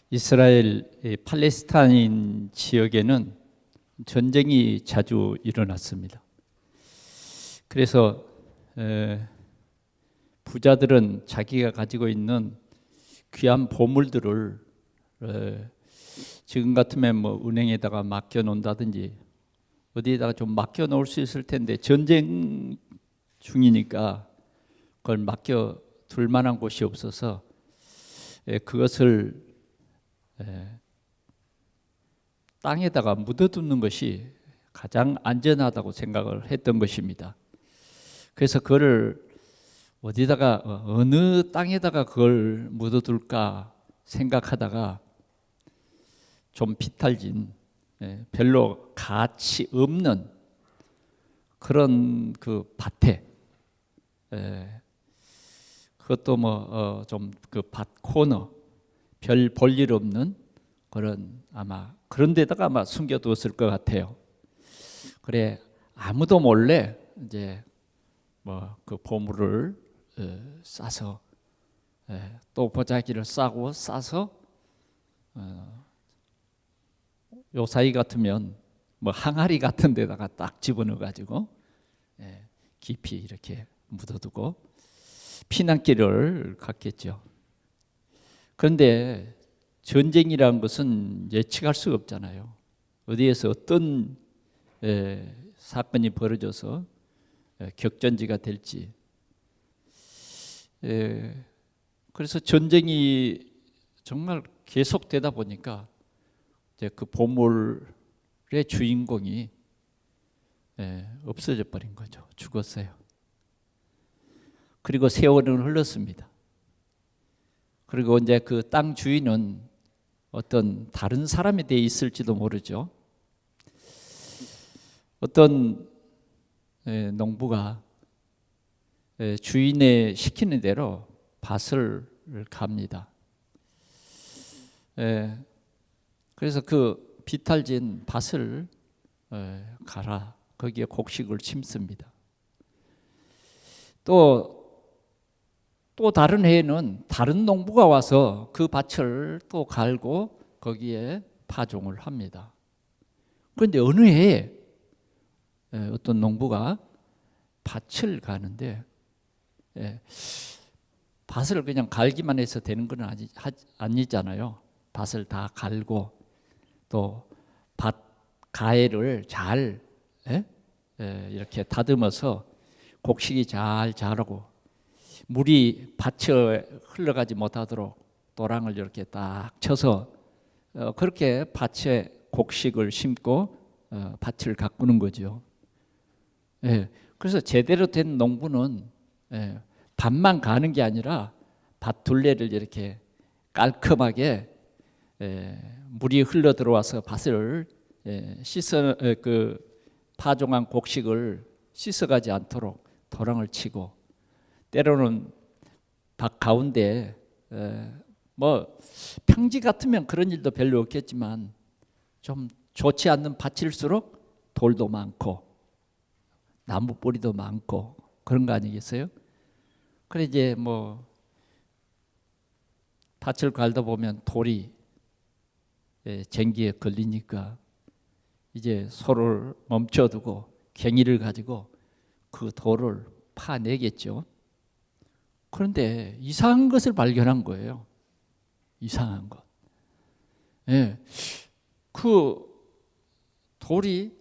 이스라엘 팔레스타인 지역에는 전쟁이 자주 일어났습니다. 그래서 부자들은 자기가 가지고 있는 귀한 보물들을 지금 같으면 뭐 은행에다가 맡겨 놓는다든지 어디에다가 좀 맡겨 놓을 수 있을 텐데, 전쟁 중이니까 그걸 맡겨 둘 만한 곳이 없어서 그것을 땅에다가 묻어두는 것이 가장 안전하다고 생각을 했던 것입니다. 그래서 그거를 어디다가 어느 땅에다가 그걸 묻어둘까 생각하다가 좀 비탈진 별로 가치 없는 그런 그 밭에, 그것도 뭐 좀 그 밭 코너, 별 볼일 없는 그런 아마 그런 데다가 아마 숨겨두었을 것 같아요. 그래, 아무도 몰래 이제 뭐 그 보물을 싸서 또 보자기를 싸고 싸서 요 사이 같으면 뭐 항아리 같은 데다가 딱 집어넣어 가지고 깊이 이렇게 묻어두고 피난길을 갔겠죠. 그런데 전쟁이라는 것은 예측할 수가 없잖아요. 어디에서 어떤 사건이 벌어져서 격전지가 될지. 그래서 전쟁이 정말 계속되다 보니까 이제 그 보물의 주인공이 없어져 버린 거죠. 죽었어요. 그리고 세월은 흘렀습니다. 그리고 이제 그 땅 주인은 어떤 다른 사람에 대해 있을지도 모르죠. 어떤 농부가 주인의 시키는 대로 밭을 갑니다. 그래서 그 비탈진 밭을 갈아 거기에 곡식을 심습니다. 또 다른 해에는 다른 농부가 와서 그 밭을 또 갈고 거기에 파종을 합니다. 그런데 어느 해에 어떤 농부가 밭을 가는데 밭을 그냥 갈기만 해서 되는 건 아니잖아요. 밭을 다 갈고 또 밭 가해를 잘 이렇게 다듬어서 곡식이 잘 자라고 물이 밭에 흘러가지 못하도록 도랑을 이렇게 딱 쳐서 그렇게 밭에 곡식을 심고 밭을 가꾸는 거죠. 그래서 제대로 된 농부는 밭만 가는 게 아니라 밭 둘레를 이렇게 깔끔하게 물이 흘러 들어와서 밭을 씻어 그 파종한 곡식을 씻어가지 않도록 도랑을 치고, 때로는 밭 가운데 뭐 평지 같으면 그런 일도 별로 없겠지만 좀 좋지 않는 밭일수록 돌도 많고 나무 뿌리도 많고 그런 거 아니겠어요? 그래 이제 뭐 밭을 갈다 보면 돌이 쟁기에 걸리니까 이제 소를 멈춰두고 갱이를 가지고 그 돌을 파내겠죠. 그런데 이상한 것을 발견한 거예요. 이상한 것. 그 돌을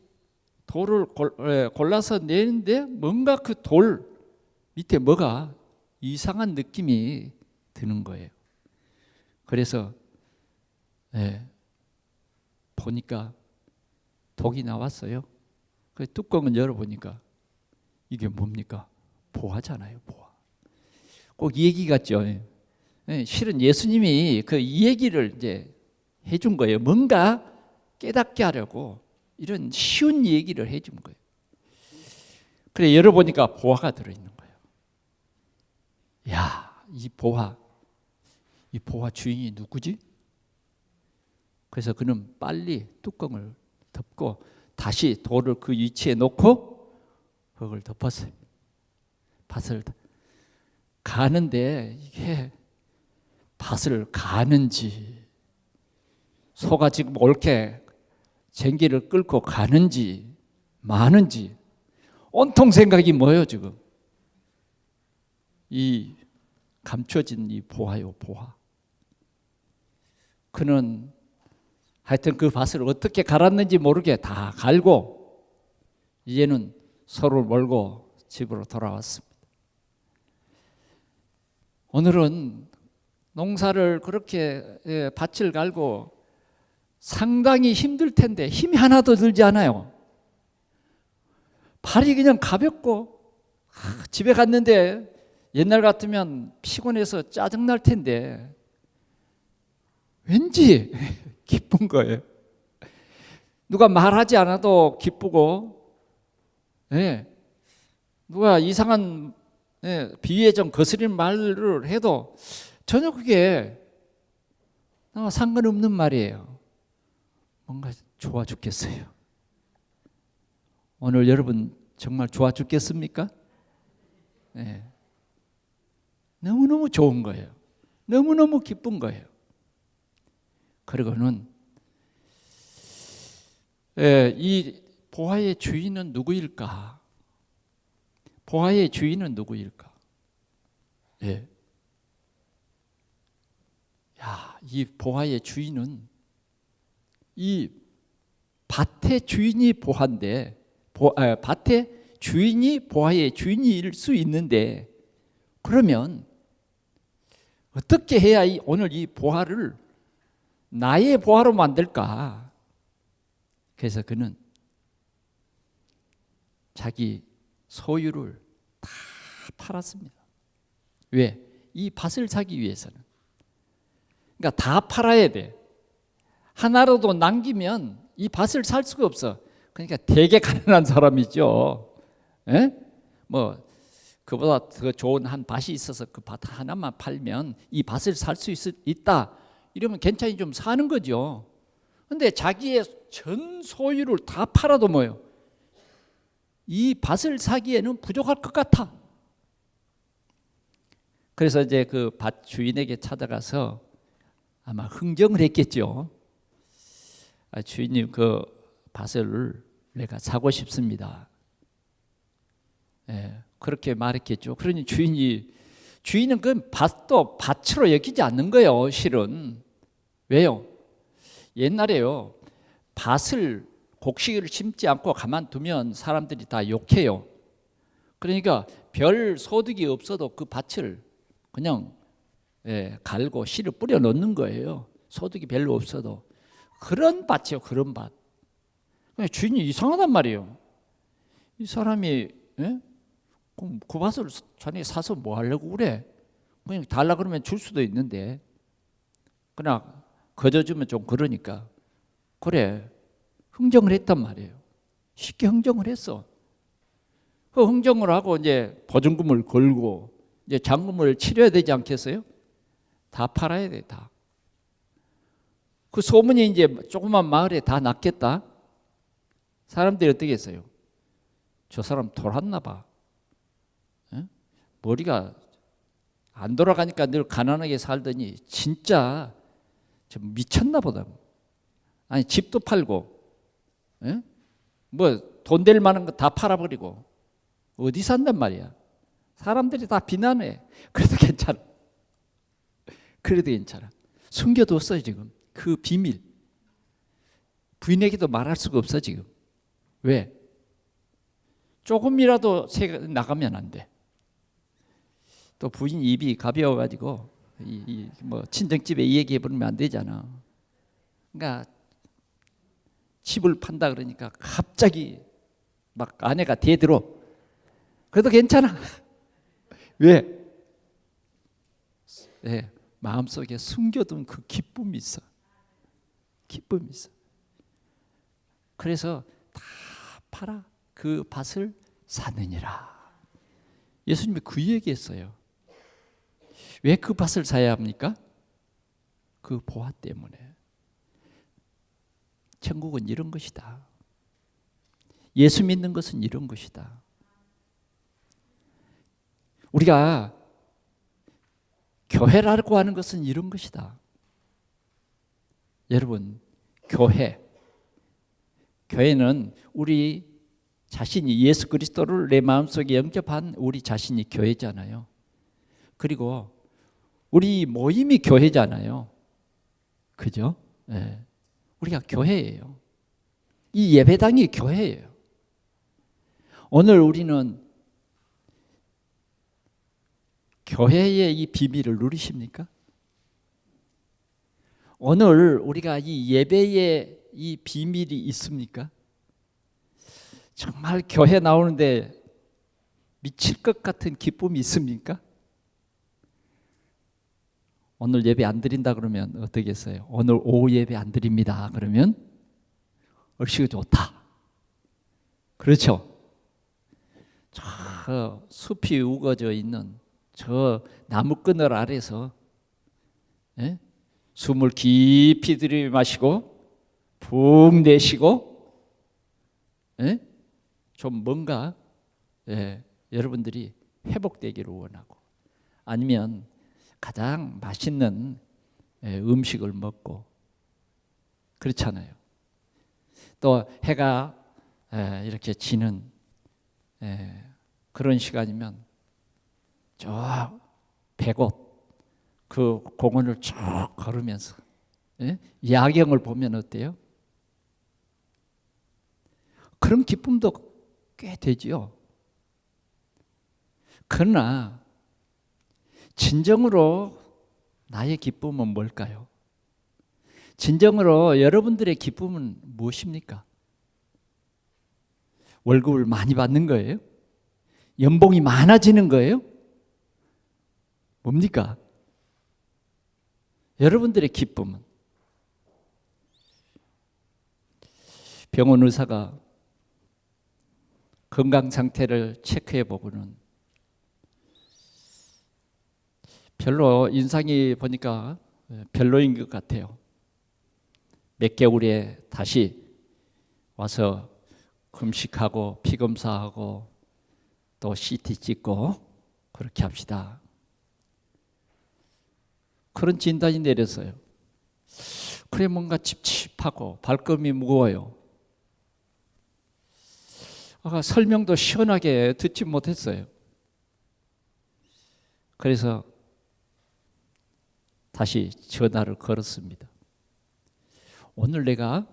골라서 내는데 뭔가 그 돌 밑에 뭐가 이상한 느낌이 드는 거예요. 그래서 보니까 독이 나왔어요. 그 뚜껑을 열어보니까 이게 뭡니까? 보화잖아요, 보화. 꼭 이 얘기 같죠. 실은 예수님이 그 이 얘기를 이제 해준 거예요. 뭔가 깨닫게 하려고 이런 쉬운 얘기를 해준 거예요. 그래 열어보니까 보화가 들어있는 거예요. 야, 이 보화 주인이 누구지? 그래서 그는 빨리 뚜껑을 덮고 다시 돌을 그 위치에 놓고 그걸 덮었어요. 밭을 가는데 이게 밭을 가는지 소가 지금 옳게 쟁기를 끌고 가는지 마는지 온통 생각이 뭐예요 지금? 이 감춰진 이 보화요 보화. 그는 하여튼 그 밭을 어떻게 갈았는지 모르게 다 갈고 이제는 소를 몰고 집으로 돌아왔습니다. 오늘은 농사를 그렇게 밭을 갈고 상당히 힘들 텐데 힘이 하나도 들지 않아요. 발이 그냥 가볍고 집에 갔는데 옛날 같으면 피곤해서 짜증날 텐데 왠지 기쁜 거예요. 누가 말하지 않아도 기쁘고, 누가 이상한 비위에 좀 거스리는 말을 해도 전혀 그게 상관없는 말이에요. 뭔가 좋아 죽겠어요. 오늘 여러분 정말 좋아 죽겠습니까? 네. 너무너무 좋은 거예요. 너무너무 기쁜 거예요. 그리고는 이 보화의 주인은 누구일까? 보화의 주인은 누구일까? 이 보화의 주인은 이 밭의 주인이 보화인데, 밭의 주인이 보화의 주인일 수 있는데, 그러면 어떻게 해야 오늘 이 보화를 나의 보화로 만들까? 그래서 그는 자기 소유를 다 팔았습니다. 왜? 이 밭을 사기 위해서는. 그러니까 다 팔아야 돼. 하나라도 남기면 이 밭을 살 수가 없어. 그러니까 되게 가난한 사람이죠. 뭐 그보다 더 좋은 한 밭이 있어서 그 밭 하나만 팔면 이 밭을 살 수 있다. 이러면 괜찮이 좀 사는 거죠. 근데 자기의 전 소유를 다 팔아도 뭐예요? 이 밭을 사기에는 부족할 것 같아. 그래서 이제 그 밭 주인에게 찾아가서 아마 흥정을 했겠죠. 주인님, 그 밭을 내가 사고 싶습니다. 그렇게 말했겠죠. 그러니 주인은 그 밭도 밭으로 여기지 않는 거예요. 실은. 왜요? 옛날에요, 밭을 곡식을 심지 않고 가만두면 사람들이 다 욕해요. 그러니까 별 소득이 없어도 그 밭을 그냥 갈고 씨를 뿌려 넣는 거예요. 소득이 별로 없어도. 그런 밭이요, 그런 밭. 주인이 이상하단 말이에요. 이 사람이 그럼 그 밭을 자네 사서 뭐 하려고 그래? 그냥 달라 그러면 줄 수도 있는데, 그냥 거저 주면 좀 그러니까. 그래, 흥정을 했단 말이에요. 쉽게 흥정을 했어. 그 흥정을 하고 이제 보증금을 걸고 이제 잔금을 치러야 되지 않겠어요? 다 팔아야 돼, 다. 그 소문이 이제 조그만 마을에 다 났겠다. 사람들이 어떻게 했어요? 저 사람 돌았나 봐. 머리가 안 돌아가니까 늘 가난하게 살더니 진짜 좀 미쳤나 보다. 아니, 집도 팔고, 뭐 돈 될 만한 거 다 팔아버리고 어디 산단 말이야. 사람들이 다 비난해. 그래도 괜찮아. 그래도 괜찮아. 숨겨뒀어요 지금. 그 비밀. 부인에게도 말할 수가 없어 지금. 왜? 조금이라도 새가 나가면 안 돼. 또 부인 입이 가벼워가지고 뭐 친정집에 이 얘기해 버리면 안 되잖아. 그러니까 집을 판다 그러니까 갑자기 막 아내가 대들어. 그래도 괜찮아. 왜? 마음속에 숨겨둔 그 기쁨이 있어. 기쁨이 있어. 그래서 다 팔아 그 밭을 사느니라. 예수님이 그 얘기했어요. 왜 그 밭을 사야 합니까? 그 보화 때문에. 천국은 이런 것이다. 예수 믿는 것은 이런 것이다. 우리가 교회라고 하는 것은 이런 것이다. 여러분, 교회. 교회는 우리 자신이 예수 그리스도를 내 마음속에 영접한 우리 자신이 교회잖아요. 그리고 우리 모임이 교회잖아요. 그죠? 네. 우리가 교회예요. 이 예배당이 교회예요. 오늘 우리는 교회의 이 비밀을 누리십니까? 오늘 우리가 이 예배의 이 비밀이 있습니까? 정말 교회 나오는데 미칠 것 같은 기쁨이 있습니까? 오늘 예배 안 드린다 그러면 어떻게 했어요? 오늘 오후 예배 안 드립니다. 그러면 얼씨구 좋다. 그렇죠? 저 숲이 우거져 있는 저 나무그늘 아래서 숨을 깊이 들이마시고 푹 내쉬고 좀 뭔가 여러분들이 회복되기를 원하고, 아니면 가장 맛있는 음식을 먹고 그렇잖아요. 또 해가 이렇게 지는 그런 시간이면 저 백옷 그 공원을 쭉 걸으면서 야경을 보면 어때요? 그런 기쁨도 꽤 되지요. 그러나 진정으로 나의 기쁨은 뭘까요? 진정으로 여러분들의 기쁨은 무엇입니까? 월급을 많이 받는 거예요? 연봉이 많아지는 거예요? 뭡니까? 여러분들의 기쁨은? 병원 의사가 건강 상태를 체크해 보고는 별로 인상이 보니까 별로인 것 같아요. 몇 개월에 다시 와서 금식하고 피검사하고 또 CT 찍고 그렇게 합시다. 그런 진단이 내렸어요. 그래 뭔가 찝찝하고 발걸음이 무거워요. 설명도 시원하게 듣지 못했어요. 그래서 다시 전화를 걸었습니다. 오늘 내가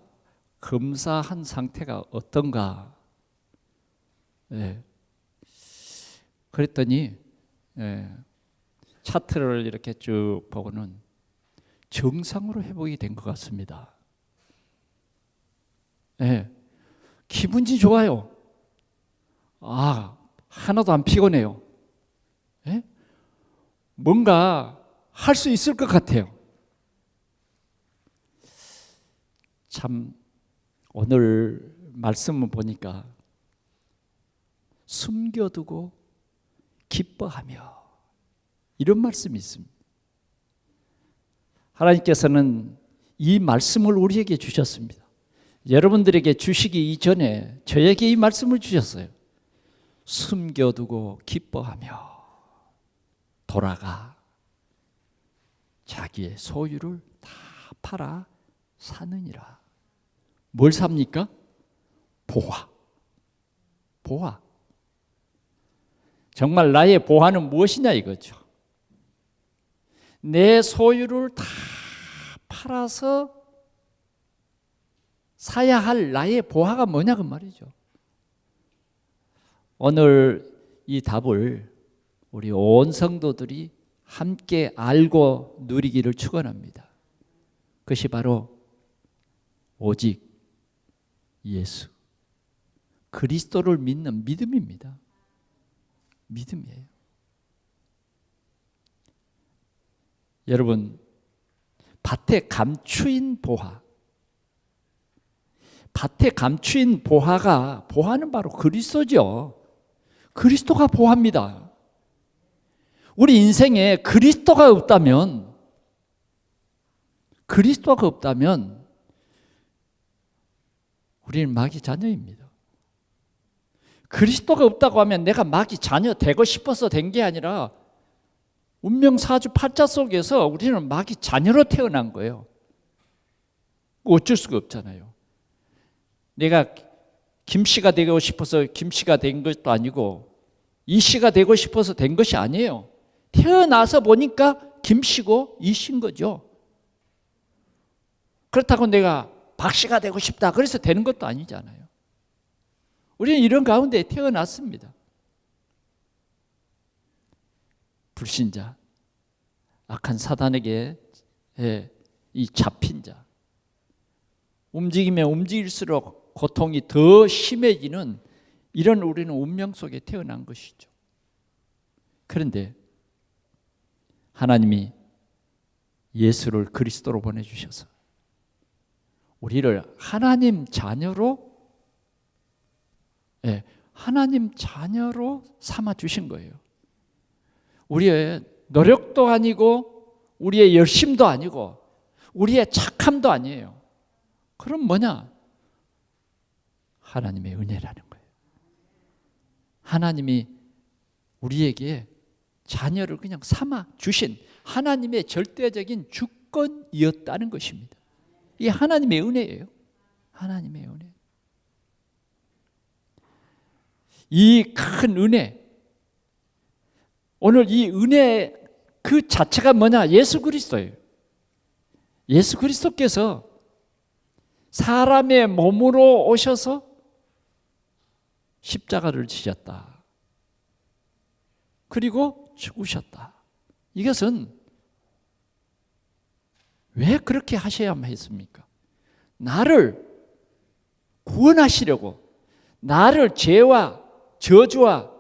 검사한 상태가 어떤가? 그랬더니 차트를 이렇게 쭉 보고는 정상으로 회복이 된 것 같습니다. 기분이 좋아요. 하나도 안 피곤해요. 뭔가 할 수 있을 것 같아요. 참 오늘 말씀을 보니까 숨겨두고 기뻐하며 이런 말씀이 있습니다. 하나님께서는 이 말씀을 우리에게 주셨습니다. 여러분들에게 주시기 이전에 저에게 이 말씀을 주셨어요. 숨겨두고 기뻐하며 돌아가 자기의 소유를 다 팔아 사느니라. 뭘 삽니까? 보화. 정말 나의 보화는 무엇이냐 이거죠. 내 소유를 다 팔아서 사야 할 나의 보화가 뭐냐 그 말이죠. 오늘 이 답을 우리 온 성도들이 함께 알고 누리기를 축원합니다. 그것이 바로 오직 예수 그리스도를 믿는 믿음입니다. 믿음이에요. 여러분, 밭에 감추인 보화, 밭에 감추인 보화는 바로 그리스도죠. 그리스도가 보화입니다. 우리 인생에 그리스도가 없다면 우리는 마귀 자녀입니다. 그리스도가 없다고 하면 내가 마귀 자녀 되고 싶어서 된 게 아니라 운명 사주 팔자 속에서 우리는 마귀 자녀로 태어난 거예요. 어쩔 수가 없잖아요. 내가 김씨가 되고 싶어서 김씨가 된 것도 아니고 이씨가 되고 싶어서 된 것이 아니에요. 태어나서 보니까 김씨고 이씨인 거죠. 그렇다고 내가 박씨가 되고 싶다 그래서 되는 것도 아니잖아요. 우리는 이런 가운데 태어났습니다. 불신자, 악한 사단에게 이 잡힌 자, 움직이면 움직일수록 고통이 더 심해지는 이런 우리는 운명 속에 태어난 것이죠. 그런데 하나님이 예수를 그리스도로 보내주셔서 우리를 하나님 자녀로 삼아 주신 거예요. 우리의 노력도 아니고 우리의 열심도 아니고 우리의 착함도 아니에요. 그럼 뭐냐? 하나님의 은혜라는 거예요. 하나님이 우리에게 자녀를 그냥 삼아 주신 하나님의 절대적인 주권이었다는 것입니다. 이게 하나님의 은혜예요. 하나님의 은혜. 이 큰 은혜, 오늘 이 은혜 그 자체가 뭐냐? 예수 그리스도예요. 예수 그리스도께서 사람의 몸으로 오셔서 십자가를 지셨다. 그리고 죽으셨다. 이것은 왜 그렇게 하셔야만 했습니까? 나를 구원하시려고, 나를 죄와 저주와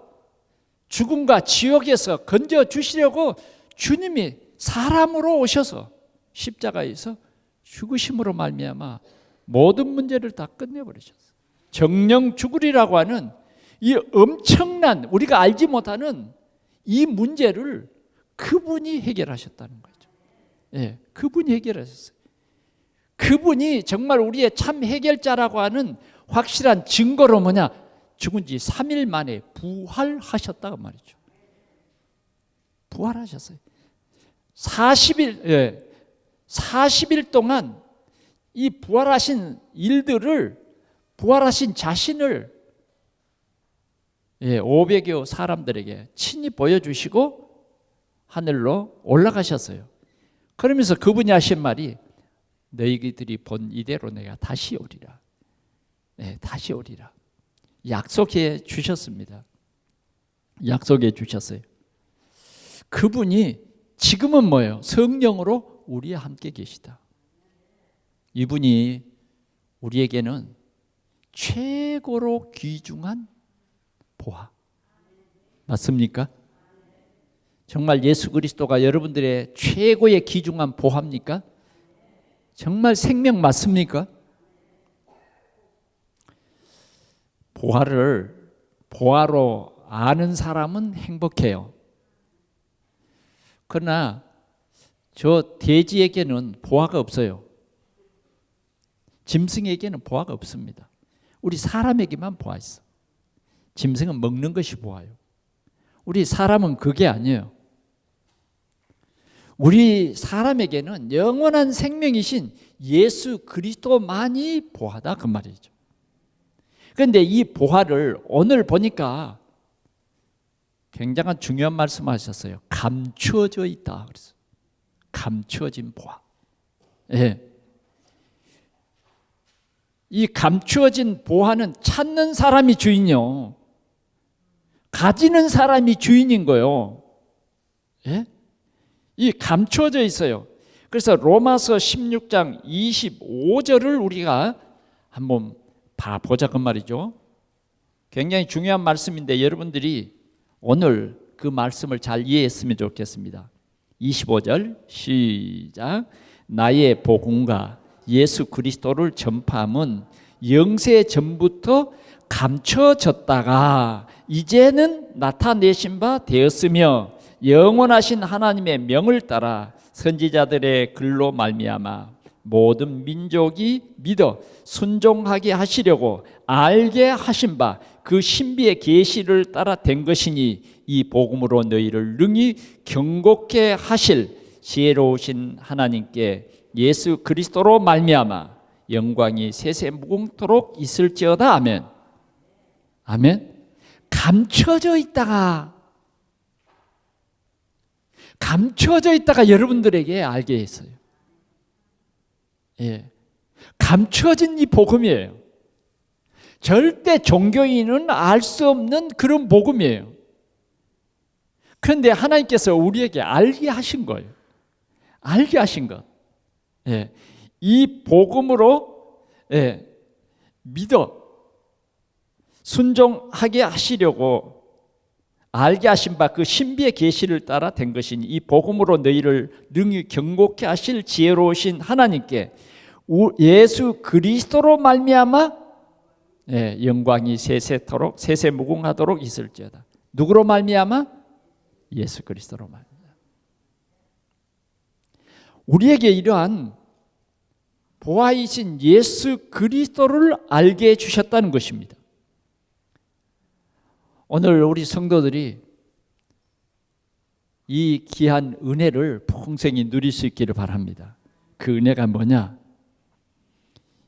죽음과 지옥에서 건져주시려고 주님이 사람으로 오셔서 십자가에서 죽으심으로 말미암아 모든 문제를 다 끝내버리셨어요. 정령 죽으리라고 하는 이 엄청난 우리가 알지 못하는 이 문제를 그분이 해결하셨다는 거죠. 그분이 해결하셨어요. 그분이 정말 우리의 참 해결자라고 하는 확실한 증거로 뭐냐? 죽은 지 3일 만에 부활하셨다고 말이죠. 부활하셨어요. 40일 동안 이 부활하신 일들을, 부활하신 자신을 500여 사람들에게 친히 보여주시고 하늘로 올라가셨어요. 그러면서 그분이 하신 말이 너희들이 본 이대로 내가 다시 오리라. 다시 오리라. 약속해 주셨습니다. 약속해 주셨어요. 그분이 지금은 뭐예요? 성령으로 우리와 함께 계시다. 이분이 우리에게는 최고로 귀중한 보화. 맞습니까? 정말 예수 그리스도가 여러분들의 최고의 귀중한 보화입니까? 정말 생명 맞습니까? 보화로 아는 사람은 행복해요. 그러나 저 돼지에게는 보화가 없어요. 짐승에게는 보화가 없습니다. 우리 사람에게만 보화 있어. 짐승은 먹는 것이 보화예요. 우리 사람은 그게 아니에요. 우리 사람에게는 영원한 생명이신 예수 그리스도만이 보화다 그 말이죠. 그런데 이 보화를 오늘 보니까 굉장한 중요한 말씀하셨어요. 감추어져 있다. 그래서 감추어진 보화. 이 감추어진 보화는 찾는 사람이 주인이요, 가지는 사람이 주인인 거예요. 이 감추어져 있어요. 그래서 로마서 16장 25절을 우리가 한번 봐보자 그 말이죠. 굉장히 중요한 말씀인데 여러분들이 오늘 그 말씀을 잘 이해했으면 좋겠습니다. 25절 시작. 나의 복음과 예수 그리스도를 전파함은 영세 전부터 감춰졌다가 이제는 나타내신 바 되었으며 영원하신 하나님의 명을 따라 선지자들의 글로 말미암아 모든 민족이 믿어 순종하게 하시려고 알게 하신 바 그 신비의 계시를 따라 된 것이니 이 복음으로 너희를 능히 경고케 하실 지혜로우신 하나님께 예수 그리스도로 말미암아 영광이 세세 무궁토록 있을지어다. 아멘. 아멘. 감춰져 있다가 여러분들에게 알게 했어요. 예. 감춰진 이 복음이에요. 절대 종교인은 알 수 없는 그런 복음이에요. 그런데 하나님께서 우리에게 알게 하신 거예요. 알게 하신 것. 예. 이 복음으로 믿어 순종하게 하시려고 알게 하신 바 그 신비의 계시를 따라 된 것이니 이 복음으로 너희를 능히 경고케 하실 지혜로우신 하나님께 예수 그리스도로 말미암아 영광이 세세토록 세세무궁하도록 있을지어다. 누구로 말미암아? 예수 그리스도로 말미암아. 우리에게 이러한 보아이신 예수 그리스도를 알게 해주셨다는 것입니다. 오늘 우리 성도들이 이 귀한 은혜를 풍성히 누릴 수 있기를 바랍니다. 그 은혜가 뭐냐?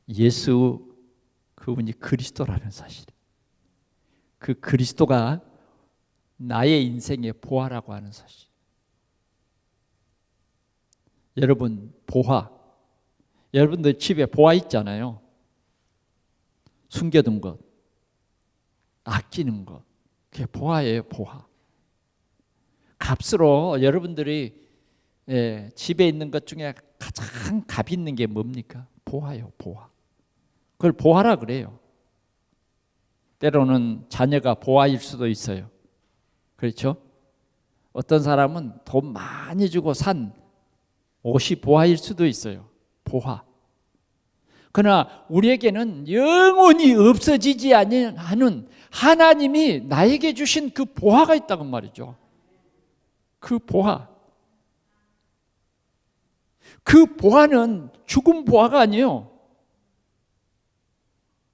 예수 그분이 그리스도라는 사실. 그 그리스도가 나의 인생의 보화라고 하는 사실. 여러분 보화. 여러분들 집에 보화 있잖아요. 숨겨둔 것, 아끼는 것. 그게 보화예요, 보화. 값으로 여러분들이 집에 있는 것 중에 가장 값 있는 게 뭡니까? 보화요, 보화. 그걸 보화라 그래요. 때로는 자녀가 보화일 수도 있어요. 그렇죠? 어떤 사람은 돈 많이 주고 산 옷이 보화일 수도 있어요. 보화. 그러나 우리에게는 영원히 없어지지 않는 하나님이 나에게 주신 그 보화가 있다고 말이죠. 그 보화. 그 보화는 죽은 보화가 아니에요.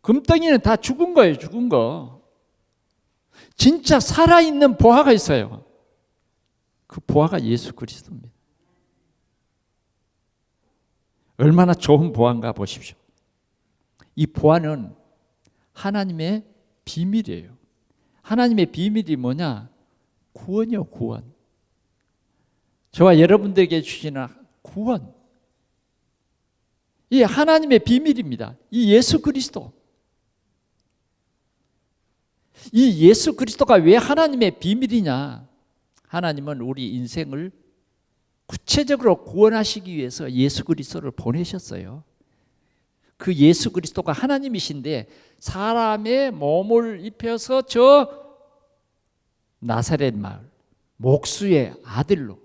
금덩이는 다 죽은 거예요, 죽은 거. 진짜 살아있는 보화가 있어요. 그 보화가 예수 그리스도입니다. 얼마나 좋은 보화인가 보십시오. 이 보화는 하나님의 비밀이에요. 하나님의 비밀이 뭐냐? 구원이요, 구원. 저와 여러분들에게 주시는 구원. 이 하나님의 비밀입니다. 이 예수 그리스도. 이 예수 그리스도가 왜 하나님의 비밀이냐? 하나님은 우리 인생을 구체적으로 구원하시기 위해서 예수 그리스도를 보내셨어요. 그 예수 그리스도가 하나님이신데 사람의 몸을 입혀서 저 나사렛 마을 목수의 아들로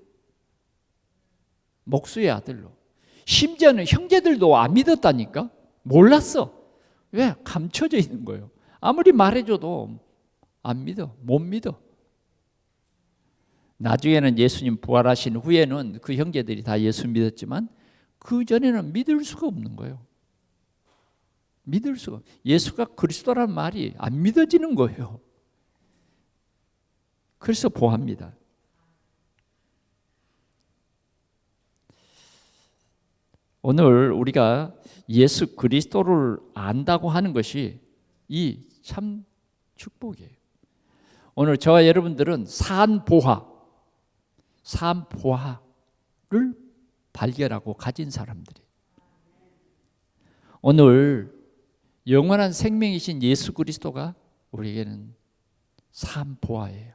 심지어는 형제들도 안 믿었다니까. 몰랐어. 왜? 감춰져 있는 거예요. 아무리 말해줘도 안 믿어. 못 믿어. 나중에는 예수님 부활하신 후에는 그 형제들이 다 예수 믿었지만 그 전에는 믿을 수가 없는 거예요. 믿을 수가. 예수가 그리스도란 말이 안 믿어지는 거예요. 그래서 보합니다. 오늘 우리가 예수 그리스도를 안다고 하는 것이 이 참 축복이에요. 오늘 저와 여러분들은 산보화를 발견하고 가진 사람들이. 오늘 영원한 생명이신 예수 그리스도가 우리에게는 산보화예요.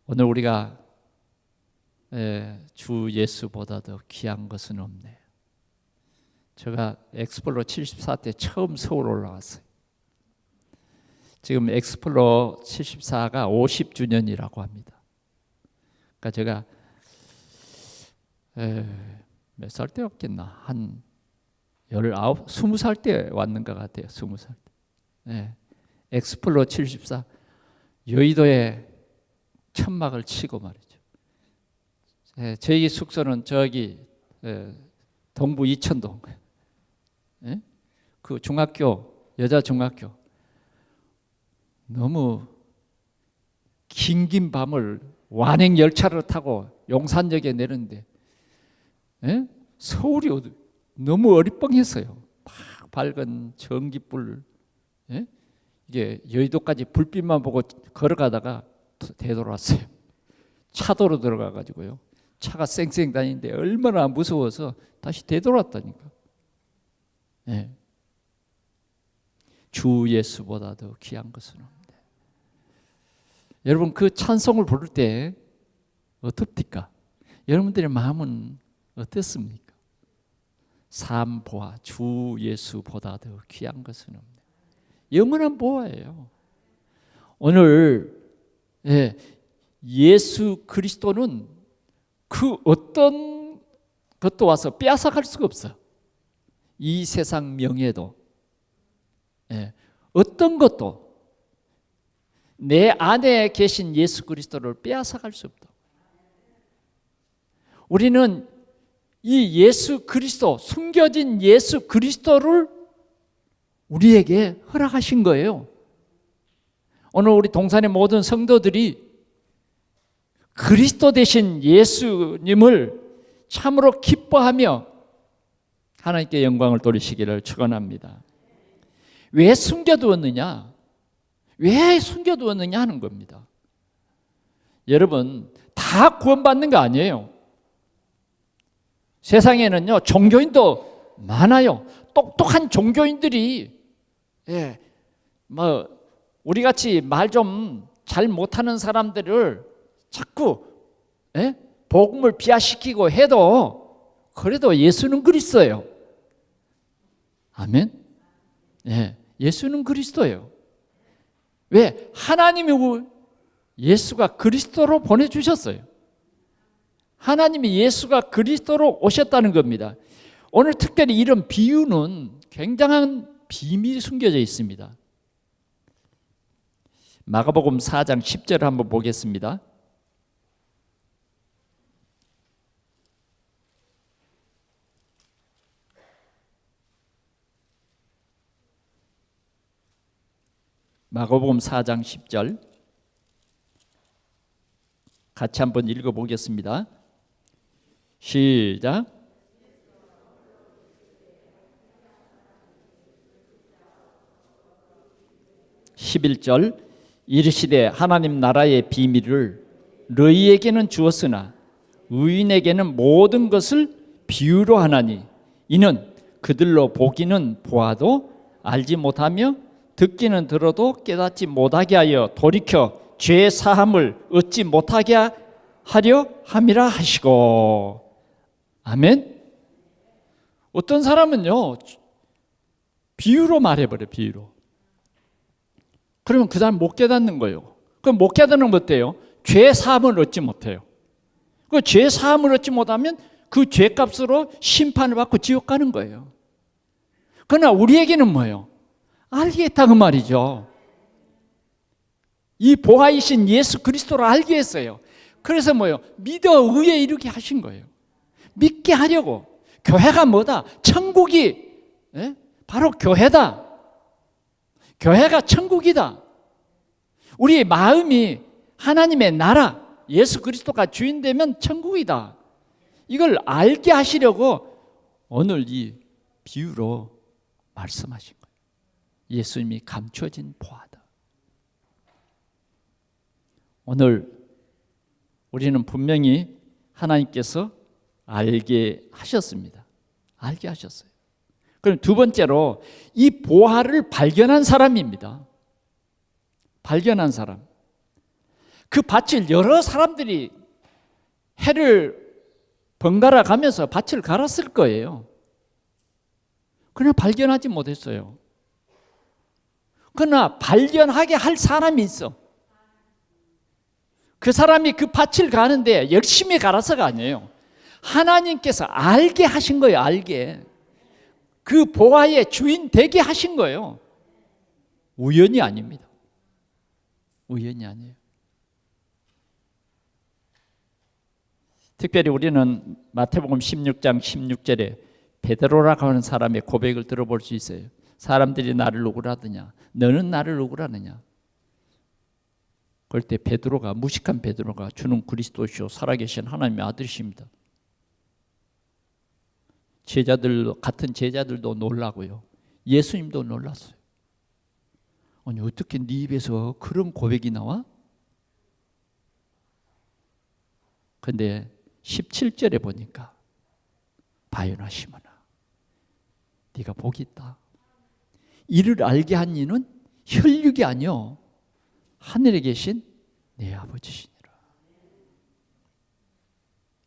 오늘 우리가 주 예수보다 더 귀한 것은 없네. 제가 엑스플로 74 때 처음 서울 올라왔어요. 지금 엑스플로 74가 50주년이라고 합니다. 그러니까 제가 몇 살 때였겠나? 한 19, 20살 때 왔는 것 같아요. 20살 때. 엑스플로 74 여의도에 천막을 치고 말이죠. 저희 숙소는 저기 동부 이천동 그 중학교 여자 중학교 너무 긴 밤을 완행 열차를 타고 용산역에 내렸는데 서울이 너무 어리뻥했어요. 막 밝은 전기불, 예? 이게 여의도까지 불빛만 보고 걸어가다가 되돌아왔어요. 차도로 들어가가지고요. 차가 쌩쌩 다니는데 얼마나 무서워서 다시 되돌아왔다니까. 예. 주 예수보다 더 귀한 것은 없는데. 여러분 그 찬송을 부를 때 어떻습니까? 여러분들의 마음은 어떻습니까? 삶 보아 주 예수보다 더 귀한 것은 없네. 영원한 보아예요. 오늘 예수 그리스도는 그 어떤 것도 와서 빼앗아갈 수가 없어. 이 세상 명예도 어떤 것도 내 안에 계신 예수 그리스도를 빼앗아갈 수 없다. 우리는 이 예수 그리스도, 숨겨진 예수 그리스도를 우리에게 허락하신 거예요. 오늘 우리 동산의 모든 성도들이 그리스도 되신 예수님을 참으로 기뻐하며 하나님께 영광을 돌리시기를 축원합니다. 왜 숨겨두었느냐? 왜 숨겨두었느냐 하는 겁니다. 여러분 다 구원받는 거 아니에요. 세상에는요 종교인도 많아요. 똑똑한 종교인들이 우리같이 말 좀 잘 못하는 사람들을 자꾸 복음을 비하시키고 해도 그래도 예수는 그리스도예요. 아멘. 예수는 그리스도예요. 왜? 하나님이 예수가 그리스도로 보내주셨어요. 하나님이 예수가 그리스도로 오셨다는 겁니다. 오늘 특별히 이런 비유는 굉장한 비밀이 숨겨져 있습니다. 마가복음 4장 10절을 한번 보겠습니다. 마가복음 4장 10절 같이 한번 읽어보겠습니다. 시작. (11절) 이르시되 하나님 나라의 비밀을 너희에게는 주었으나 의인에게는 모든 것을 비유로 하나니 이는 그들로 보기는 보아도 알지 못하며 듣기는 들어도 깨닫지 못하게 하여 돌이켜 죄 사함을 얻지 못하게 하려 함이라 하시고. 아멘. 어떤 사람은요 비유로 말해버려. 비유로. 그러면 그 사람 못 깨닫는 거예요. 그럼 못 깨닫는 건 어때요? 죄 사함을 얻지 못해요. 그 죄 사함을 얻지 못하면 그 죄값으로 심판을 받고 지옥 가는 거예요. 그러나 우리에게는 뭐예요? 알겠다 그 말이죠. 이 보아이신 예수 그리스도를 알게 했어요. 그래서 뭐예요? 믿어 의에 이르게 하신 거예요. 믿게 하려고. 교회가 뭐다? 천국이 바로 교회다. 교회가 천국이다. 우리 마음이 하나님의 나라, 예수 그리스도가 주인 되면 천국이다. 이걸 알게 하시려고 오늘 이 비유로 말씀하신 거예요. 예수님이 감춰진 보아다. 오늘 우리는 분명히 하나님께서 알게 하셨습니다. 알게 하셨어요. 그럼 두 번째로 이 보화를 발견한 사람입니다. 발견한 사람. 그 밭을 여러 사람들이 해를 번갈아 가면서 밭을 갈았을 거예요. 그러나 발견하지 못했어요. 그러나 발견하게 할 사람이 있어. 그 사람이 그 밭을 가는데 열심히 갈아서가 아니에요. 하나님께서 알게 하신 거예요. 알게. 그 보화의 주인 되게 하신 거예요. 우연이 아닙니다. 우연이 아니에요. 특별히 우리는 마태복음 16장 16절에 베드로라고 하는 사람의 고백을 들어볼 수 있어요. 사람들이 나를 누구라 하느냐? 너는 나를 누구라 하느냐? 그럴 때 베드로가, 무식한 베드로가 주는 그리스도시요 살아계신 하나님의 아들이십니다. 같은 제자들도 놀라고요. 예수님도 놀랐어요. 아니 어떻게 네 입에서 그런 고백이 나와? 근데 17절에 보니까 바요나 시몬아 네가 복이 있다. 이를 알게 한 이는 혈육이 아니요 하늘에 계신 내 아버지시니라.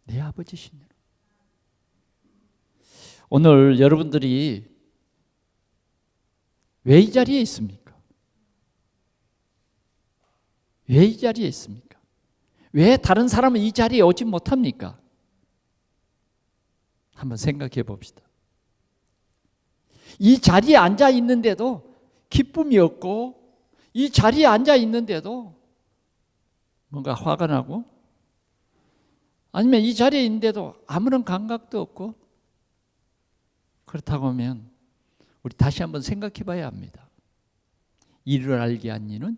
내 아버지시니라. 오늘 여러분들이 왜 이 자리에 있습니까? 왜 이 자리에 있습니까? 왜 다른 사람은 이 자리에 오지 못합니까? 한번 생각해 봅시다. 이 자리에 앉아 있는데도 기쁨이 없고, 이 자리에 앉아 있는데도 뭔가 화가 나고, 아니면 이 자리에 있는데도 아무런 감각도 없고, 그렇다고 하면 우리 다시 한번 생각해 봐야 합니다. 이를 알게 한 이는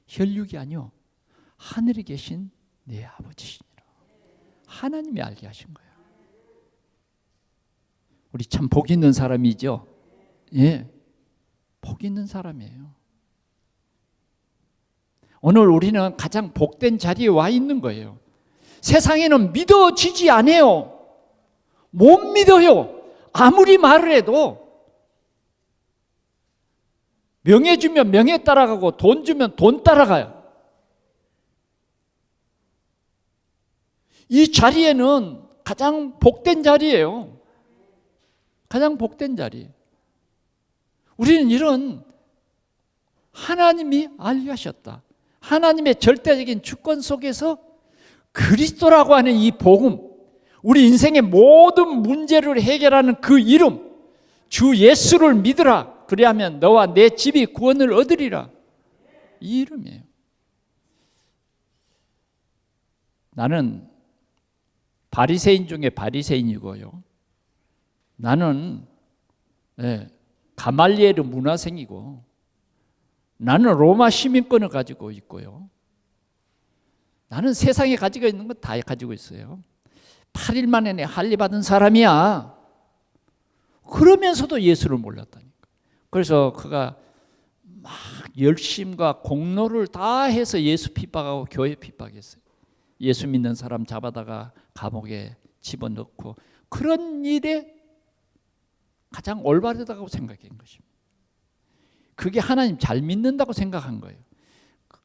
혈육이 아니요 하늘에 계신 내 아버지시니라. 하나님이 알게 하신 거예요. 우리 참 복 있는 사람이죠. 예, 복 있는 사람이에요. 오늘 우리는 가장 복된 자리에 와 있는 거예요. 세상에는 믿어지지 않아요. 못 믿어요. 아무리 말을 해도 명예 주면 명예 따라가고 돈 주면 돈 따라가요. 이 자리에는 가장 복된 자리예요. 가장 복된 자리. 우리는 이런 하나님이 알게 하셨다. 하나님의 절대적인 주권 속에서 그리스도라고 하는 이 복음, 우리 인생의 모든 문제를 해결하는 그 이름, 주 예수를 믿으라. 그리하면 너와 내 집이 구원을 얻으리라. 이 이름이에요. 나는 바리새인 중에 바리새인이고요. 나는 가말리엘의 문화생이고, 나는 로마 시민권을 가지고 있고요. 나는 세상에 가지고 있는 건 다 가지고 있어요. 8일 만에 내 할례 받은 사람이야. 그러면서도 예수를 몰랐다니까. 그래서 그가 막 열심과 공로를 다 해서 예수 핍박하고 교회 핍박했어요. 예수 믿는 사람 잡아다가 감옥에 집어넣고, 그런 일에 가장 올바르다고 생각한 것입니다. 그게 하나님 잘 믿는다고 생각한 거예요.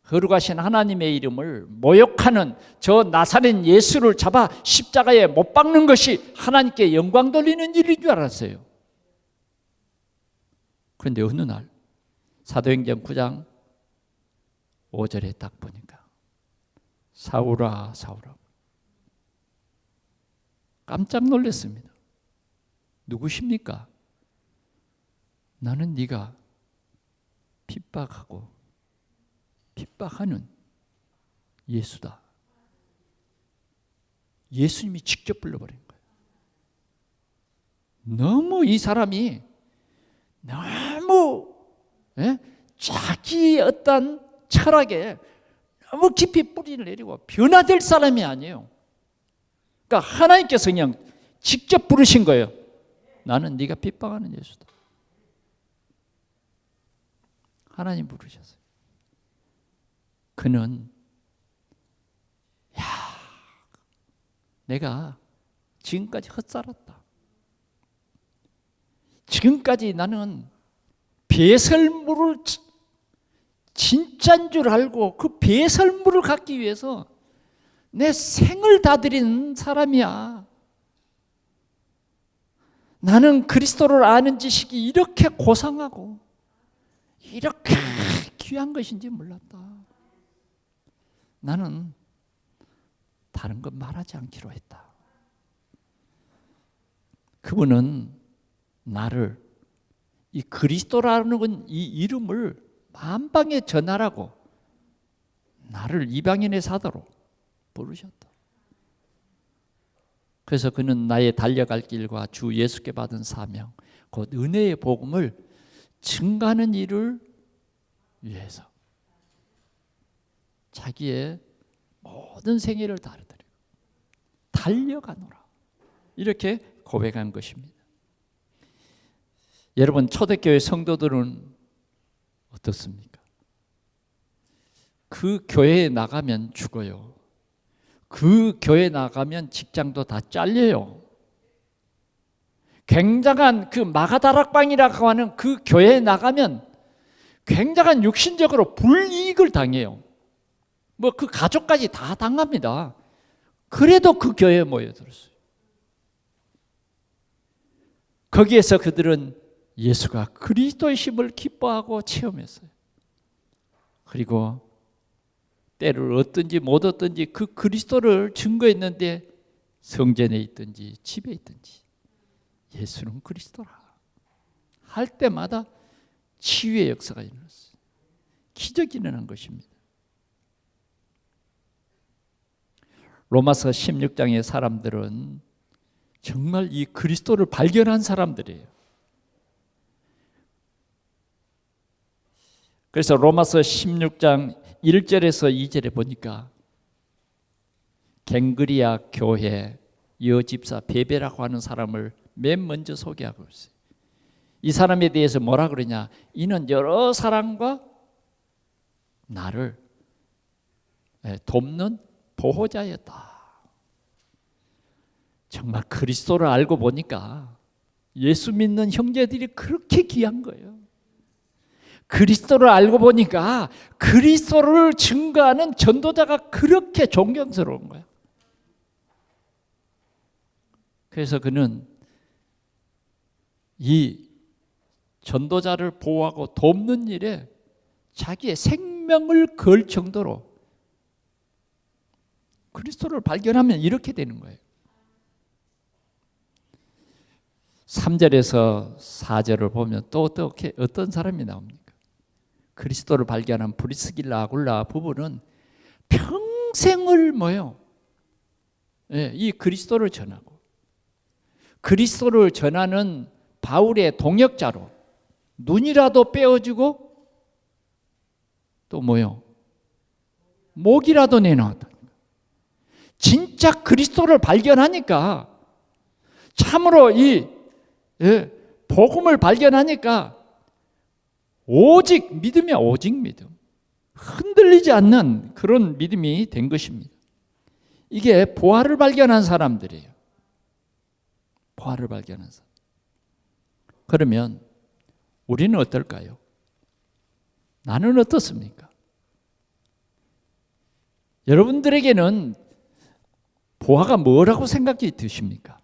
거룩하신 하나님의 이름을 모욕하는 저 나사렛 예수를 잡아 십자가에 못 박는 것이 하나님께 영광 돌리는 일인 줄 알았어요. 그런데 어느 날 사도행전 9장 5절에 딱 보니까 사울아 사울아, 깜짝 놀랐습니다. 누구십니까? 나는 네가 핍박하고 핍박하는 예수다. 예수님이 직접 불러버린 거예요. 너무 이 사람이 너무 자기의 어떤 철학에 너무 깊이 뿌리를 내리고 변화될 사람이 아니에요. 그러니까 하나님께서 그냥 직접 부르신 거예요. 나는 네가 핍박하는 예수다. 하나님 부르셨어요. 그는 내가 지금까지 헛살았다. 지금까지 나는 배설물을 진짜인 줄 알고 그 배설물을 갖기 위해서 내 생을 다 드린 사람이야. 나는 그리스도를 아는 지식이 이렇게 고상하고 이렇게 귀한 것인지 몰랐다. 나는 다른 것 말하지 않기로 했다. 그분은 나를 이 그리스도라는 이 이름을 만방에 전하라고 나를 이방인의 사도로 부르셨다. 그래서 그는 나의 달려갈 길과 주 예수께 받은 사명, 곧 은혜의 복음을 증가하는 일을 위해서 자기의 모든 생애를 다르더라. 달려가노라. 이렇게 고백한 것입니다. 여러분, 초대교회 성도들은 어떻습니까? 그 교회에 나가면 죽어요. 그 교회에 나가면 직장도 다 잘려요. 굉장한 그 마가다락방이라고 하는 그 교회에 나가면 굉장한 육신적으로 불이익을 당해요. 뭐 그 가족까지 다 당합니다. 그래도 그 교회에 모여들었어요. 거기에서 그들은 예수가 그리스도의 힘을 기뻐하고 체험했어요. 그리고 때를 얻든지 못 얻든지 그 그리스도를 증거했는데 성전에 있든지 집에 있든지 예수는 그리스도라 할 때마다 치유의 역사가 일어났어요. 기적이 일어난 것입니다. 로마서 16장의 사람들은 정말 이 그리스도를 발견한 사람들이에요. 그래서 로마서 16장 1절에서 2절에 보니까 갱그리아 교회 여집사 베베라고 하는 사람을 맨 먼저 소개하고 있어요. 이 사람에 대해서 뭐라 그러냐? 이는 여러 사람과 나를 돕는 보호자였다. 정말 그리스도를 알고 보니까 예수 믿는 형제들이 그렇게 귀한 거예요. 그리스도를 알고 보니까 그리스도를 증거하는 전도자가 그렇게 존경스러운 거예요. 그래서 그는 이 전도자를 보호하고 돕는 일에 자기의 생명을 걸 정도로 그리스도를 발견하면 이렇게 되는 거예요. 3절에서 4절을 보면 또 어떻게 어떤 사람이 나옵니까? 그리스도를 발견한 브리스길라 아굴라 부부는 평생을 뭐요? 이 그리스도를 전하고 그리스도를 전하는 바울의 동역자로 눈이라도 빼어주고 또 뭐요? 목이라도 내놓았다. 진짜 그리스도를 발견하니까 참으로 이 복음을 발견하니까 오직 믿음이야. 오직 믿음. 흔들리지 않는 그런 믿음이 된 것입니다. 이게 보화를 발견한 사람들이에요. 보화를 발견한 사람. 그러면 우리는 어떨까요? 나는 어떻습니까? 여러분들에게는 보화가 뭐라고 생각이 드십니까?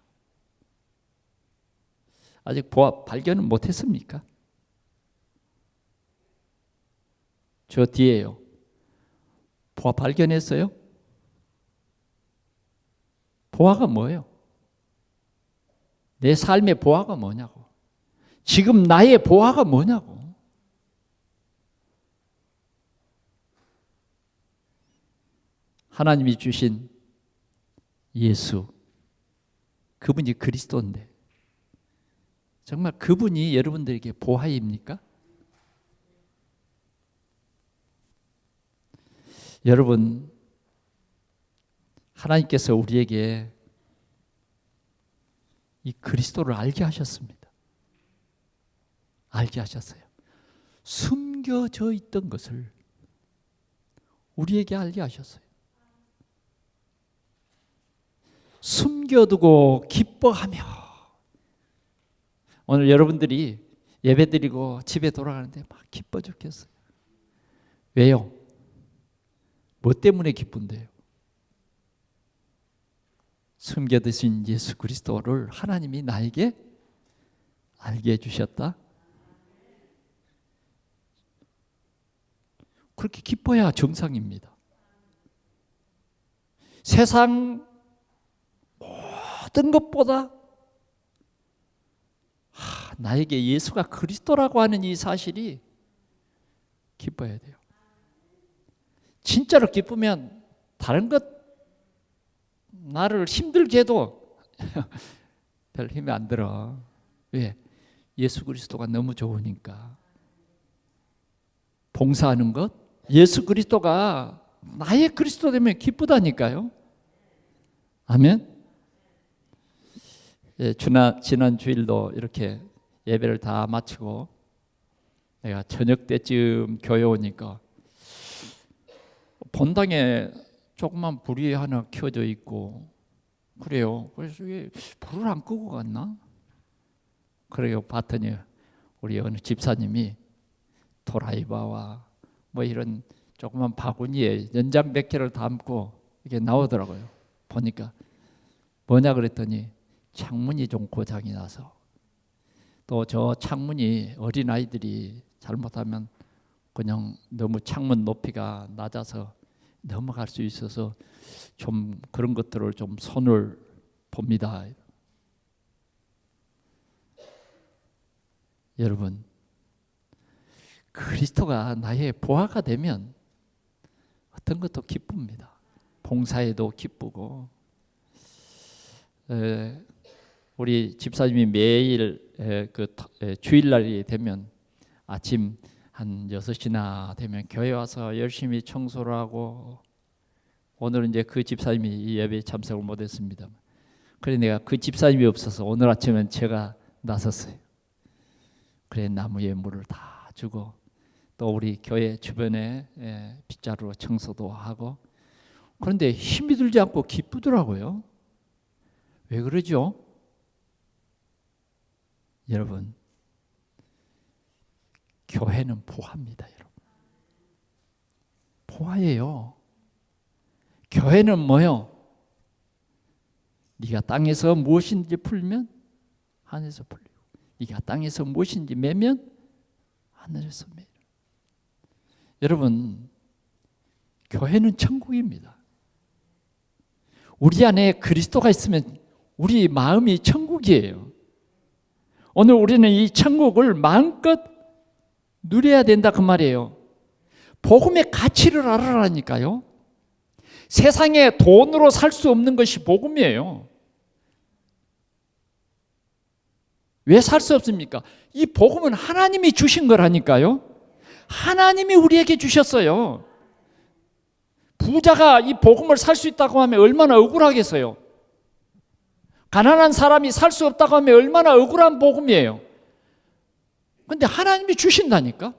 아직 보화 발견은 못했습니까? 저 뒤에요. 보화 발견했어요? 보화가 뭐예요? 내 삶의 보화가 뭐냐고. 지금 나의 보화가 뭐냐고. 하나님이 주신 예수, 그분이 그리스도인데 정말 그분이 여러분들에게 보화입니까? 여러분, 하나님께서 우리에게 이 그리스도를 알게 하셨습니다. 알게 하셨어요. 숨겨져 있던 것을 우리에게 알게 하셨어요. 숨겨두고 기뻐하며 오늘 여러분들이 예배드리고 집에 돌아가는데 막 기뻐 죽겠어요. 왜요? 뭐 때문에 기쁜데요? 숨겨두신 예수 그리스도를 하나님이 나에게 알게 해주셨다. 그렇게 기뻐야 정상입니다. 세상 모든 것보다 나에게 예수가 그리스도라고 하는 이 사실이 기뻐야 돼요. 진짜로 기쁘면 다른 것 나를 힘들게 해도 별 힘이 안 들어. 왜? 예수 그리스도가 너무 좋으니까. 봉사하는 것, 예수 그리스도가 나의 그리스도 되면 기쁘다니까요. 아멘. 지난 주일도 이렇게 예배를 다 마치고 내가 저녁 때쯤 교회 오니까 본당에 조그만 불이 하나 켜져 있고 그래요. 그래서 왜 불을 안 끄고 갔나? 그래요. 봤더니 우리 어느 집사님이 도라이바와 뭐 이런 조그만 바구니에 연장 몇 개를 담고 이게 나오더라고요. 보니까 뭐냐 그랬더니 창문이 좀 고장이 나서 또 저 창문이 어린아이들이 잘못하면 그냥 너무 창문 높이가 낮아서 넘어갈 수 있어서 좀 그런 것들을 좀 손을 봅니다. 여러분, 그리스도가 나의 보화가 되면 어떤 것도 기쁩니다. 봉사에도 기쁘고 우리 집사님이 매일 주일날이 되면 아침 한 6시나 되면 교회 와서 열심히 청소를 하고 오늘은 이제 그 집사님이 이 예배에 참석을 못했습니다. 그래 내가 그 집사님이 없어서 오늘 아침엔 제가 나섰어요. 그래 나무에 물을 다 주고 또 우리 교회 주변에 빗자루로 청소도 하고 그런데 힘이 들지 않고 기쁘더라고요. 왜 그러죠? 여러분, 교회는 보화입니다. 여러분, 보화예요. 교회는 뭐요? 네가 땅에서 무엇인지 풀면 하늘에서 풀리고 네가 땅에서 무엇인지 매면 하늘에서 매요. 여러분, 교회는 천국입니다. 우리 안에 그리스도가 있으면 우리 마음이 천국이에요. 오늘 우리는 이 천국을 마음껏 누려야 된다 그 말이에요. 복음의 가치를 알아라니까요. 세상에 돈으로 살 수 없는 것이 복음이에요. 왜 살 수 없습니까? 이 복음은 하나님이 주신 거라니까요. 하나님이 우리에게 주셨어요. 부자가 이 복음을 살 수 있다고 하면 얼마나 억울하겠어요. 가난한 사람이 살 수 없다고 하면 얼마나 억울한 복음이에요. 그런데 하나님이 주신다니까.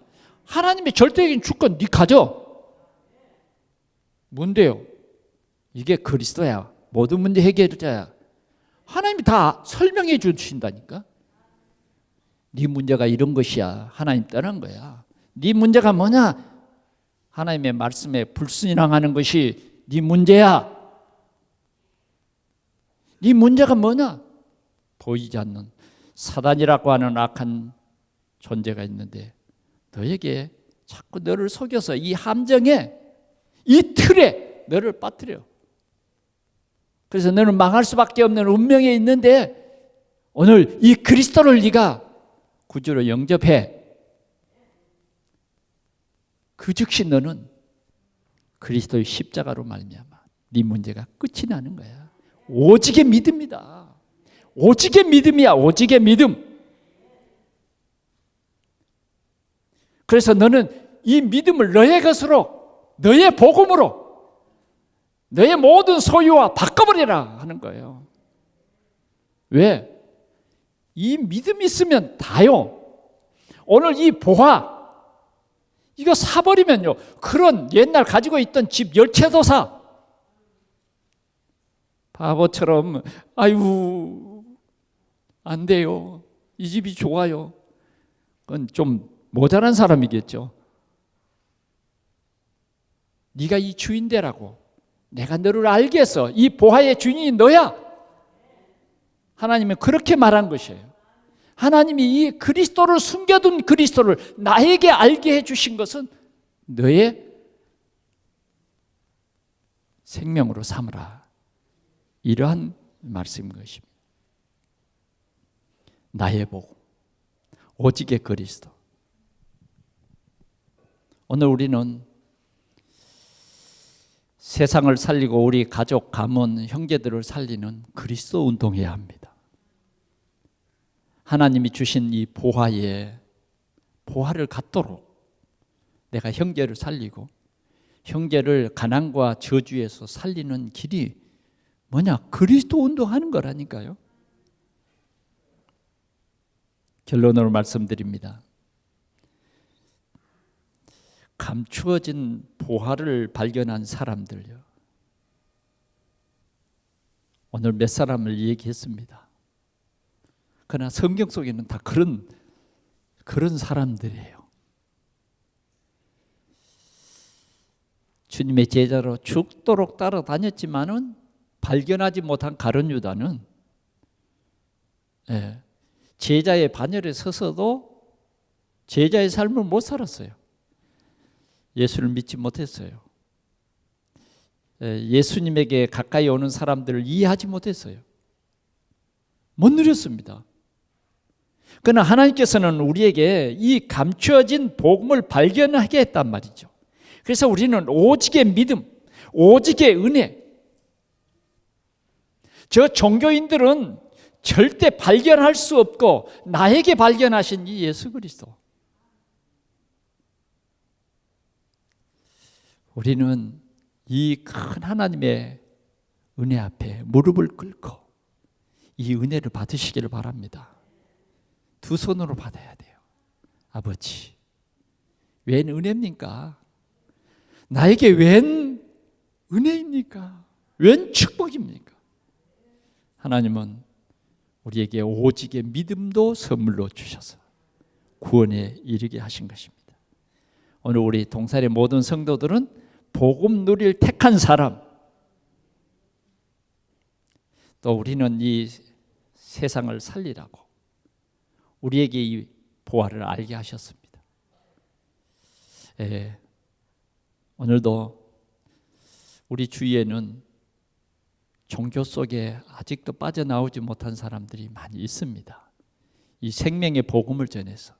하나님의 절대적인 주권 네 가져. 뭔데요? 이게 그리스도야. 모든 문제 해결자야. 하나님이 다 설명해 주신다니까. 네 문제가 이런 것이야. 하나님 떠난 거야. 네 문제가 뭐냐? 하나님의 말씀에 불순종하는 것이 네 문제야. 네 문제가 뭐냐? 보이지 않는 사단이라고 하는 악한 존재가 있는데 너에게 자꾸 너를 속여서 이 함정에 이 틀에 너를 빠뜨려. 그래서 너는 망할 수밖에 없는 운명에 있는데 오늘 이 그리스도를 네가 구주로 영접해. 그 즉시 너는 그리스도의 십자가로 말미암아 네 문제가 끝이 나는 거야. 오직의 믿음이다. 오직의 믿음이야. 오직의 믿음. 그래서 너는 이 믿음을 너의 것으로, 너의 복음으로, 너의 모든 소유와 바꿔버리라 하는 거예요. 왜? 이 믿음이 있으면 다요. 오늘 이 보화 이거 사버리면요, 그런 옛날 가지고 있던 집 10채도 사. 바보처럼 아유 안 돼요. 이 집이 좋아요. 그건 좀 모자란 사람이겠죠. 네가 이 주인 되라고. 내가 너를 알겠어. 이 보화의 주인이 너야. 하나님은 그렇게 말한 것이에요. 하나님이 이 그리스도를 숨겨둔 그리스도를 나에게 알게 해주신 것은 너의 생명으로 삼으라. 이러한 말씀인 것입니다. 나의 복음, 오직의 그리스도. 오늘 우리는 세상을 살리고 우리 가족, 가문, 형제들을 살리는 그리스도 운동해야 합니다. 하나님이 주신 이 보화를 갖도록 내가 형제를 살리고 형제를 가난과 저주에서 살리는 길이 뭐냐? 그리스도 운동하는 거라니까요. 결론으로 말씀드립니다. 감추어진 보화를 발견한 사람들요, 오늘 몇 사람을 얘기했습니다. 그러나 성경 속에는 다 그런 사람들이에요. 주님의 제자로 죽도록 따라다녔지만은 발견하지 못한 가룟 유다는 제자의 반열에 서서도 제자의 삶을 못 살았어요. 예수를 믿지 못했어요. 예수님에게 가까이 오는 사람들을 이해하지 못했어요. 못 누렸습니다. 그러나 하나님께서는 우리에게 이 감추어진 복음을 발견하게 했단 말이죠. 그래서 우리는 오직의 믿음, 오직의 은혜, 저 종교인들은 절대 발견할 수 없고 나에게 발견하신 이 예수 그리스도, 우리는 이 큰 하나님의 은혜 앞에 무릎을 꿇고 이 은혜를 받으시기를 바랍니다. 두 손으로 받아야 돼요. 아버지, 웬 은혜입니까? 나에게 웬 은혜입니까? 웬 축복입니까? 하나님은 우리에게 오직의 믿음도 선물로 주셔서 구원에 이르게 하신 것입니다. 오늘 우리 동산의 모든 성도들은 복음 누릴 택한 사람, 또 우리는 이 세상을 살리라고 우리에게 이 보화를 알게 하셨습니다. 오늘도 우리 주위에는 종교 속에 아직도 빠져나오지 못한 사람들이 많이 있습니다. 이 생명의 복음을 전해서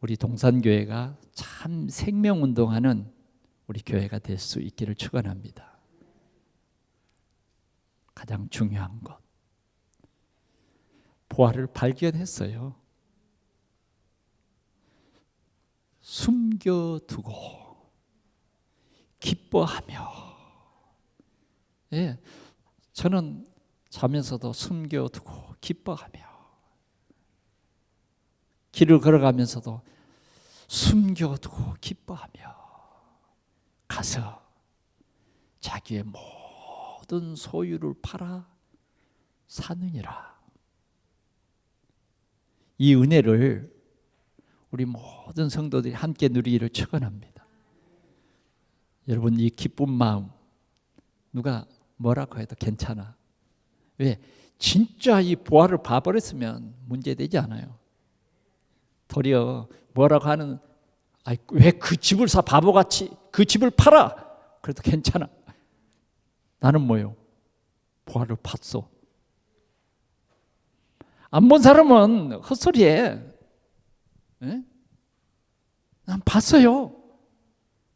우리 동산교회가 참 생명운동하는 우리 교회가 될 수 있기를 축원합니다. 가장 중요한 것, 보화를 발견했어요. 숨겨두고 기뻐하며, 저는 자면서도 숨겨두고 기뻐하며, 길을 걸어가면서도 숨겨두고 기뻐하며 가서 자기의 모든 소유를 팔아 사느니라. 이 은혜를 우리 모든 성도들이 함께 누리기를 축원합니다. 여러분, 이 기쁜 마음 누가 뭐라고 해도 괜찮아. 왜? 진짜 이 보화를 봐버렸으면 문제되지 않아요. 도리어 뭐라고 하는, 왜 그 집을 사, 바보같이 그 집을 팔아, 그래도 괜찮아. 나는 뭐요? 보화를 봤어. 안 본 사람은 헛소리해. 난 봤어요.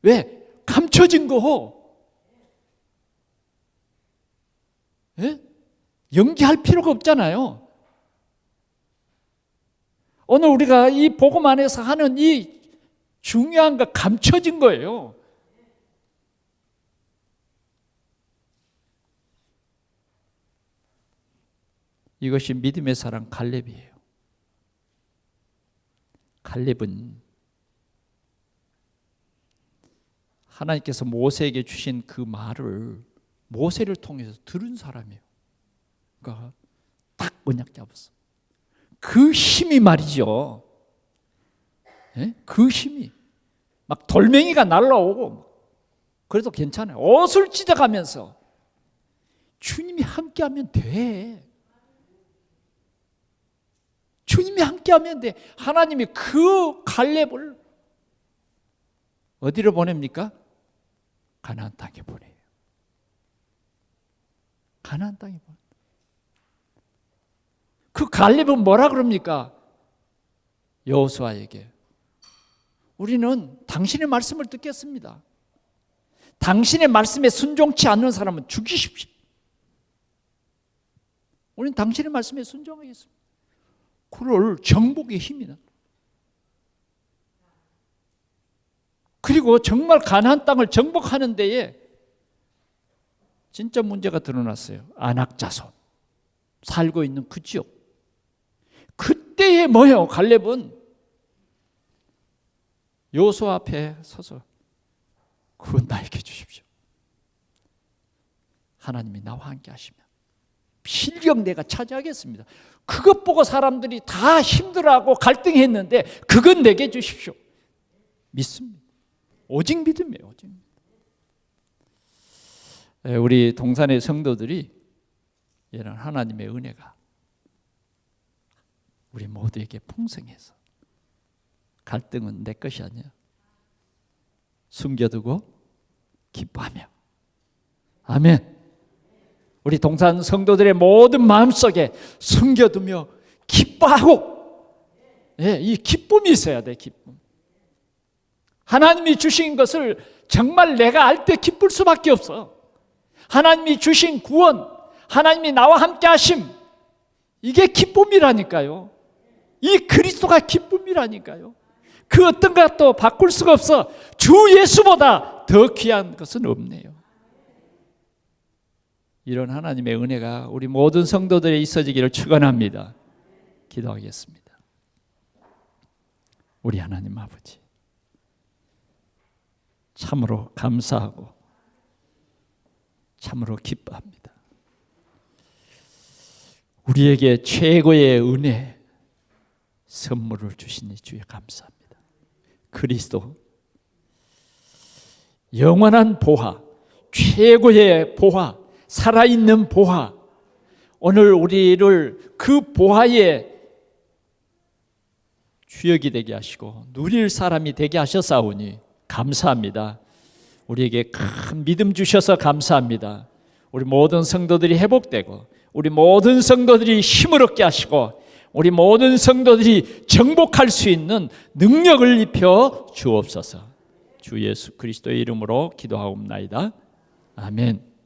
왜? 감춰진 거. 연기할 필요가 없잖아요. 오늘 우리가 이 복음 안에서 하는 이 중요한 거 감춰진 거예요. 이것이 믿음의 사람 갈렙이에요. 갈렙은 하나님께서 모세에게 주신 그 말을 모세를 통해서 들은 사람이에요. 그러니까 딱 언약 잡았어. 그 힘이 말이죠. 그 힘이 막 돌멩이가 날라오고 그래도 괜찮아요. 옷을 찢어가면서 주님이 함께하면 돼. 주님이 함께하면 돼. 하나님이 그 갈렙을 어디로 보냅니까? 가나안 땅에 보내요. 가나안 땅에 보내요. 그 갈렙은 뭐라 그럽니까? 여호수아에게 우리는 당신의 말씀을 듣겠습니다. 당신의 말씀에 순종치 않는 사람은 죽이십시오. 우리는 당신의 말씀에 순종하겠습니다. 그럴 정복의 힘이 나. 그리고 정말 가나안 땅을 정복하는 데에 진짜 문제가 드러났어요. 안악 자손 살고 있는 그 지역, 그때에 뭐예요? 갈렙은 여호수아 앞에 서서 그건 나에게 주십시오. 하나님이 나와 함께 하시면 필경 내가 차지하겠습니다. 그것 보고 사람들이 다 힘들어하고 갈등했는데 그건 내게 주십시오. 믿습니다. 오직 믿음이에요. 오직 믿음. 우리 동산의 성도들이 이런 하나님의 은혜가 우리 모두에게 풍성해서 갈등은 내 것이 아니야. 숨겨두고 기뻐하며. 아멘. 우리 동산 성도들의 모든 마음속에 숨겨두며 기뻐하고, 이 기쁨이 있어야 돼. 기쁨. 하나님이 주신 것을 정말 내가 알 때 기쁠 수밖에 없어. 하나님이 주신 구원, 하나님이 나와 함께 하심, 이게 기쁨이라니까요. 이 그리스도가 기쁨이라니까요. 그 어떤 것도 바꿀 수가 없어. 주 예수보다 더 귀한 것은 없네요. 이런 하나님의 은혜가 우리 모든 성도들에 있어지기를 축원합니다. 기도하겠습니다. 우리 하나님 아버지, 참으로 감사하고 참으로 기뻐합니다. 우리에게 최고의 은혜, 선물을 주시니 주에 감사합니다. 그리스도, 영원한 보화, 최고의 보화, 살아있는 보화, 오늘 우리를 그 보화의 주역이 되게 하시고 누릴 사람이 되게 하셨사오니 감사합니다. 우리에게 큰 믿음 주셔서 감사합니다. 우리 모든 성도들이 회복되고 우리 모든 성도들이 힘을 얻게 하시고 우리 모든 성도들이 정복할 수 있는 능력을 입혀 주옵소서. 주 예수 그리스도의 이름으로 기도하옵나이다. 아멘.